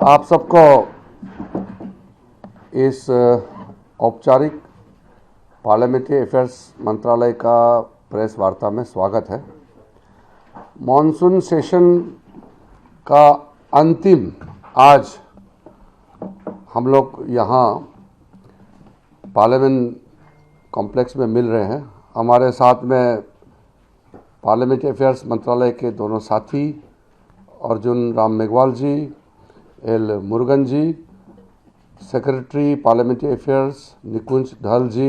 आप सबको इस औपचारिक पार्लियामेंट्री अफेयर्स मंत्रालय का प्रेस वार्ता में स्वागत है। मॉनसून सेशन का अंतिम आज हम लोग यहाँ पार्लियामेंट कॉम्प्लेक्स में मिल रहे हैं। हमारे साथ में पार्लियामेंट्री अफेयर्स मंत्रालय के दोनों साथी अर्जुन राम मेघवाल जी, एल मुरुगन जी, सेक्रेटरी पार्लियामेंट्री अफेयर्स निकुंज धल जी,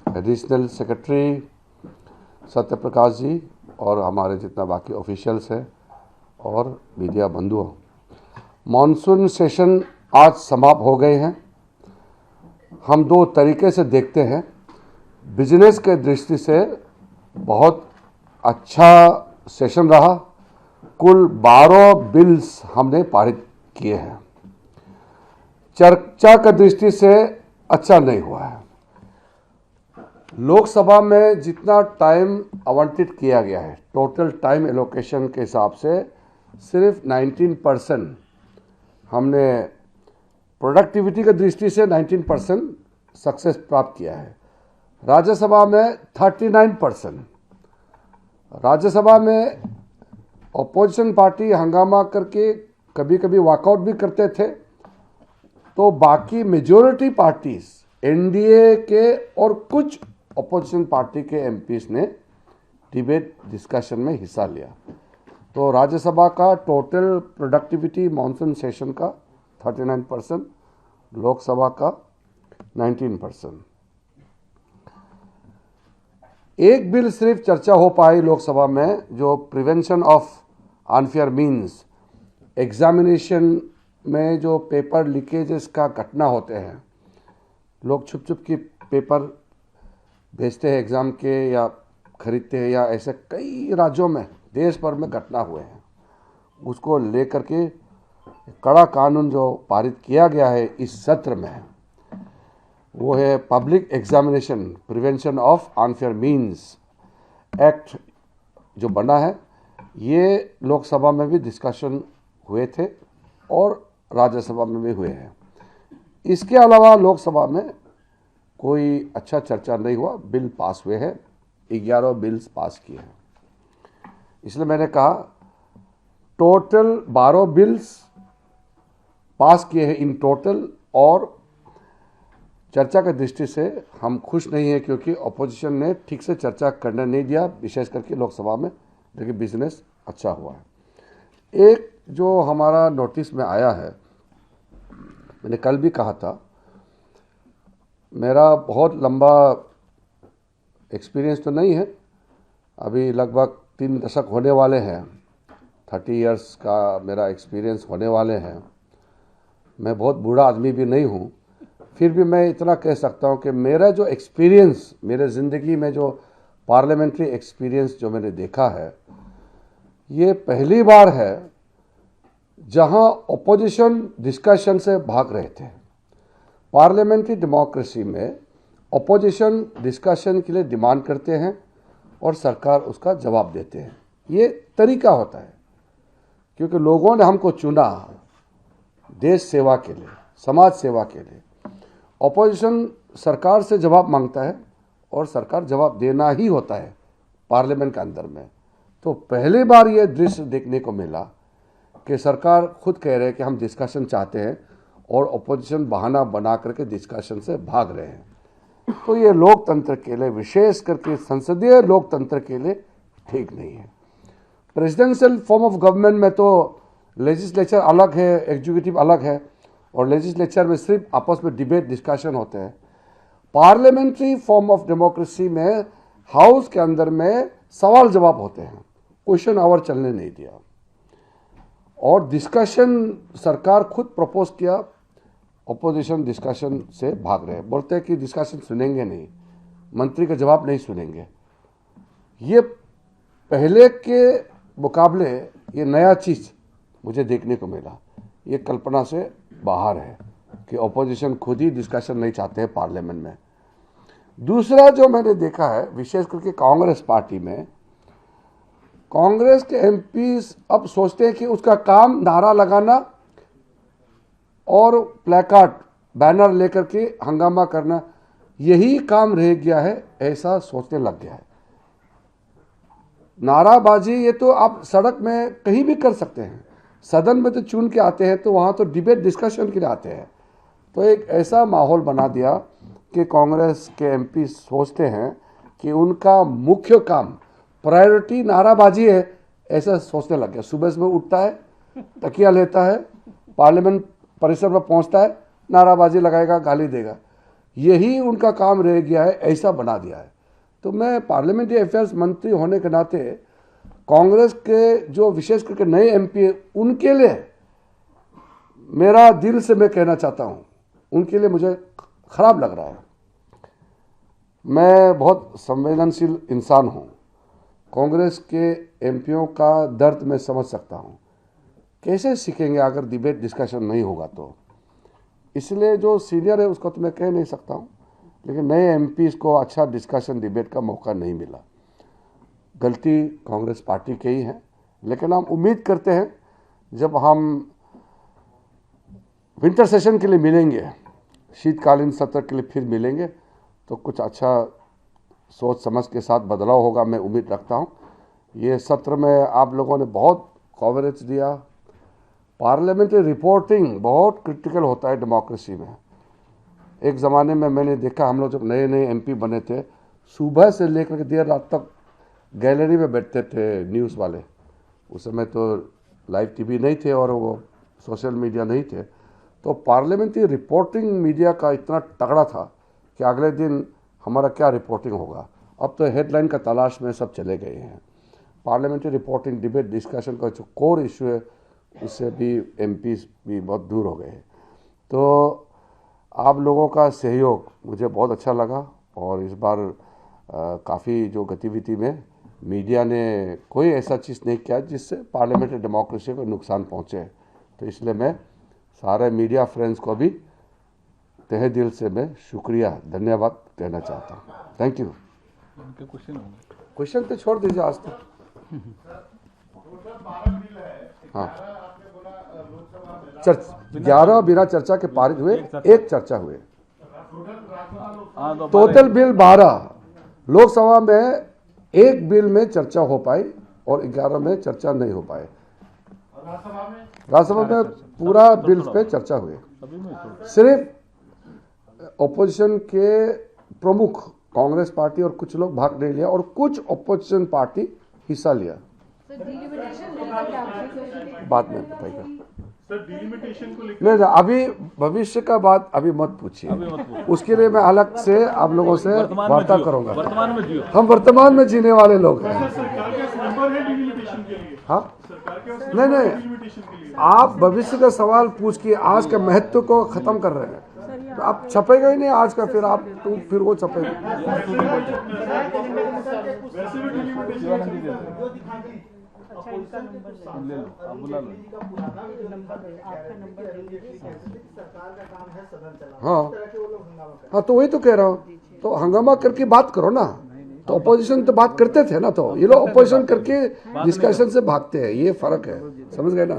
एडिशनल सेक्रेटरी सत्यप्रकाश जी और हमारे जितना बाकी ऑफिशियल्स हैं और मीडिया बंधुओं। मॉनसून सेशन आज समाप्त हो गए हैं। हम दो तरीके से देखते हैं। बिजनेस के दृष्टि से बहुत अच्छा सेशन रहा। कुल 12 बिल्स हमने पारित किए हैं। चर्चा की दृष्टि से अच्छा नहीं हुआ है। लोकसभा में जितना टाइम आवंटित किया गया है, टोटल टाइम एलोकेशन के हिसाब से सिर्फ 19% हमने प्रोडक्टिविटी की दृष्टि से 19% सक्सेस प्राप्त किया है। राज्यसभा में 39%। राज्यसभा में अपोजिशन पार्टी हंगामा करके कभी कभी वॉकआउट भी करते थे, तो बाकी मेजॉरिटी पार्टीज एनडीए के और कुछ अपोजिशन पार्टी के एमपीज ने डिबेट डिस्कशन में हिस्सा लिया। तो राज्यसभा का टोटल प्रोडक्टिविटी मॉनसून सेशन का 39%, लोकसभा का 19%। एक बिल सिर्फ चर्चा हो पाई लोकसभा में, जो prevention of unfair means. Examination में जो पेपर लीकेजेस का घटना होते हैं, लोग छुप छुप के पेपर भेजते हैं एग्ज़ाम के या खरीदते हैं, या ऐसे कई राज्यों में देश भर में घटना हुए हैं। उसको लेकर के कड़ा कानून जो पारित किया गया है इस सत्र में, वो है public examination prevention of unfair means act जो बना है। ये लोकसभा में भी डिस्कशन हुए थे और राज्यसभा में भी हुए हैं। इसके अलावा लोकसभा में कोई अच्छा चर्चा नहीं हुआ। बिल पास हुए हैं, 11 बिल्स पास किए हैं। इसलिए मैंने कहा टोटल 12 बिल्स पास किए हैं इन टोटल, और चर्चा की दृष्टि से हम खुश नहीं हैं क्योंकि अपोजिशन ने ठीक से चर्चा करने नहीं दिया, विशेष करके लोकसभा में। लेकिन बिजनेस अच्छा हुआ है। एक जो हमारा नोटिस में आया है, मैंने कल भी कहा था, मेरा बहुत लंबा एक्सपीरियंस तो नहीं है, अभी लगभग 3 दशक होने वाले हैं, 30 इयर्स का मेरा एक्सपीरियंस होने वाले हैं। मैं बहुत बूढ़ा आदमी भी नहीं हूँ, फिर भी मैं इतना कह सकता हूँ कि मेरा जो एक्सपीरियंस, मेरे ज़िंदगी में जो पार्लियामेंट्री एक्सपीरियंस जो मैंने देखा है, ये पहली बार है जहाँ ओपोजिशन डिस्कशन से भाग रहे थे। पार्लियामेंट्री डेमोक्रेसी में ओपोजिशन डिस्कशन के लिए डिमांड करते हैं और सरकार उसका जवाब देते हैं। ये तरीका होता है क्योंकि लोगों ने हमको चुना देश सेवा के लिए, समाज सेवा के लिए। ओपोजिशन सरकार से जवाब मांगता है और सरकार जवाब देना ही होता है पार्लियामेंट के अंदर में। तो पहली बार ये दृश्य देखने को मिला कि सरकार खुद कह रहे हैं कि हम डिस्कशन चाहते हैं और ओपोजिशन बहाना बना करके डिस्कशन से भाग रहे हैं। तो ये लोकतंत्र के लिए, विशेष करके संसदीय लोकतंत्र के लिए ठीक नहीं है। प्रेसिडेंशियल फॉर्म ऑफ गवर्नमेंट में तो लेजिस्लेचर अलग है, एग्जीक्यूटिव अलग है, और लेजिस्लेचर में सिर्फ आपस में डिबेट डिस्कशन होते हैं। पार्लियामेंट्री फॉर्म ऑफ डेमोक्रेसी में हाउस के अंदर में सवाल जवाब होते हैं, क्वेश्चन आवर चलने नहीं दिया। और डिस्कशन सरकार खुद प्रपोज किया, अपोजिशन डिस्कशन से भाग रहे हैं, बोलते हैं कि डिस्कशन सुनेंगे नहीं, मंत्री का जवाब नहीं सुनेंगे। ये पहले के मुकाबले ये नया चीज़ मुझे देखने को मिला। ये कल्पना से बाहर है कि अपोजिशन खुद ही डिस्कशन नहीं चाहते हैं पार्लियामेंट में। दूसरा जो मैंने देखा है, विशेष करके कांग्रेस पार्टी में, कांग्रेस के एमपीज अब सोचते हैं कि उसका काम नारा लगाना और प्लेकार्ड बैनर लेकर के हंगामा करना, यही काम रह गया है, ऐसा सोचने लग गया है। नाराबाजी ये तो आप सड़क में कहीं भी कर सकते हैं, सदन में तो चुन के आते हैं, तो वहाँ तो डिबेट डिस्कशन के लिए आते हैं। तो एक ऐसा माहौल बना दिया कि कांग्रेस के एमपी सोचते हैं कि उनका मुख्य काम, प्रायोरिटी नाराबाजी है, ऐसा सोचने लग गया। सुबह सुबह उठता है, तकिया लेता है, पार्लियामेंट परिसर में पहुंचता है, नाराबाजी लगाएगा, गाली देगा, यही उनका काम रह गया है, ऐसा बना दिया है। तो मैं पार्लियामेंट्री अफेयर्स मंत्री होने के नाते कांग्रेस के जो विशेष करके नए एमपी हैं, उनके लिए मेरा दिल से मैं कहना चाहता हूं, उनके लिए मुझे खराब लग रहा है। मैं बहुत संवेदनशील इंसान हूं, कांग्रेस के एमपीओं का दर्द मैं समझ सकता हूं। कैसे सीखेंगे अगर डिबेट डिस्कशन नहीं होगा तो? इसलिए जो सीनियर है उसको तो मैं कह नहीं सकता हूं, लेकिन नए एमपीज को अच्छा डिस्कशन डिबेट का मौका नहीं मिला। गलती कांग्रेस पार्टी की ही है, लेकिन हम उम्मीद करते हैं जब हम विंटर सेशन के लिए मिलेंगे, शीतकालीन सत्र के लिए फिर मिलेंगे, तो कुछ अच्छा सोच समझ के साथ बदलाव होगा, मैं उम्मीद रखता हूं। ये सत्र में आप लोगों ने बहुत कवरेज दिया। पार्लियामेंट्री रिपोर्टिंग बहुत क्रिटिकल होता है डेमोक्रेसी में। एक ज़माने में मैंने देखा, हम लोग जब नए नए एमपी बने थे, सुबह से लेकर के देर रात तक गैलरी में बैठते थे न्यूज़ वाले। उस समय तो लाइव टीवी नहीं थे और वो सोशल मीडिया नहीं थे, तो पार्लियामेंट्री रिपोर्टिंग मीडिया का इतना तगड़ा था कि अगले दिन हमारा क्या रिपोर्टिंग होगा। अब तो हेडलाइन का तलाश में सब चले गए हैं। पार्लियामेंट्री रिपोर्टिंग, डिबेट, डिस्कशन का जो कोर इशू है, उससे भी एमपीज भी बहुत दूर हो गए हैं। तो आप लोगों का सहयोग मुझे बहुत अच्छा लगा, और इस बार काफ़ी जो गतिविधि में मीडिया ने कोई ऐसा चीज़ नहीं किया जिससे पार्लियामेंट्री डेमोक्रेसी को नुकसान पहुंचे। तो इसलिए मैं सारे मीडिया फ्रेंड्स को भी तहे दिल से मैं शुक्रिया, धन्यवाद कहना चाहता हूँ। Thank you. क्वेश्चन तो छोड़ दीजिए आज तक। हाँ, 11 बिना चर्चा के पारित हुए, एक चर्चा हुए। टोटल बिल 12, लोकसभा में एक बिल में चर्चा हो पाई और 11 में चर्चा नहीं हो पाए। राज्यसभा में पूरा बिल पे चर्चा हुई। सिर्फ ओपोजिशन के प्रमुख कांग्रेस पार्टी और कुछ लोग भाग नहीं लिया, और कुछ ओपोजिशन पार्टी हिस्सा लिया। बाद में बताइएगा। नहीं, अभी भविष्य का बात अभी मत पूछिए, उसके लिए मैं अलग से आप लोगों से वार्ता करूंगा। हम वर्तमान में जीने वाले लोग हैं। हाँ, नहीं, आप भविष्य का सवाल पूछ के आज के महत्व को खत्म कर रहे हैं। तो आप छपेगा ही नहीं आज का, फिर आप तो फिर वो छपेगा। हाँ, तो वही तो कह रहा हूँ, तो हंगामा करके बात करो ना। तो अपोजिशन तो बात करते थे ना, तो ये लोग अपोजिशन करके डिस्कशन से भागते हैं, ये फर्क है, समझ गए ना।